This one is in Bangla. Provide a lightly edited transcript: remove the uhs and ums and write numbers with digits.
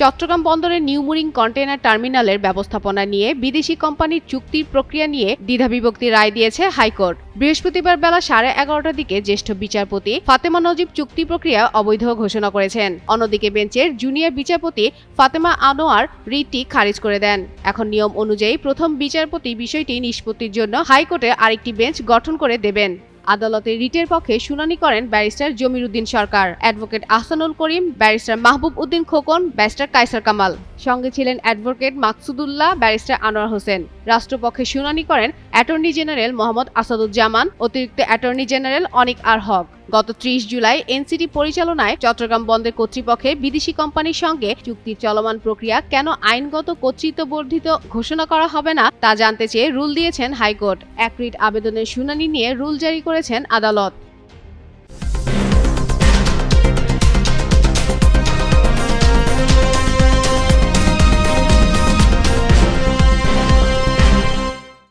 চট্টগ্রাম বন্দরের নিউ মুরিং কন্টেইনার টার্মিনালের ব্যবস্থাপনা নিয়ে বিদেশি কোম্পানির চুক্তির প্রক্রিয়া নিয়ে দ্বিধাবিভক্তি রায় দিয়েছে হাইকোর্ট। বৃহস্পতিবার বেলা 11:30টার দিকে জ্যেষ্ঠ বিচারপতি ফাতেমা নজিব চুক্তি প্রক্রিয়া অবৈধ ঘোষণা করেছেন। অন্যদিকে বেঞ্চের জুনিয়র বিচারপতি ফাতেমা আনোয়ার রিটটি খারিজ করে দেন। এখন নিয়ম অনুযায়ী প্রথম বিচারপতি বিষয়টি নিষ্পত্তির জন্য হাইকোর্টে আরেকটি বেঞ্চ গঠন করে দেবেন। আদালতে রিটের পক্ষে শুনানি করেন ব্যারিস্টার জমির উদ্দিন সরকার, অ্যাডভোকেট আহসানুল করিম, ব্যারিস্টার মাহবুব উদ্দিন খোকন, ব্যারিস্টার কায়সার কামাল। সঙ্গে ছিলেন অ্যাডভোকেট মাকসুদুল্লাহ, ব্যারিস্টার আনোয়ার হোসেন। রাষ্ট্রপক্ষে শুনানি করেন অ্যাটর্নি জেনারেল মোহাম্মদ আসাদুজ্জামান, অতিরিক্ত অ্যাটর্নি জেনারেল অনিক আর হক। গত 30 জুলাই এনসিটি পরিচালনায় চট্টগ্রাম বন্দর কর্তৃপক্ষের বিদেশি কোম্পানির সঙ্গে চুক্তির চলমান প্রক্রিয়া কেন আইনগত কর্তৃত্ববর্ধিত ঘোষণা করা হবে না তা জানতে চেয়ে রুল দিয়েছেন হাইকোর্ট। এক রিট আবেদনের শুনানি নিয়ে রুল জারি করেছেন আদালত।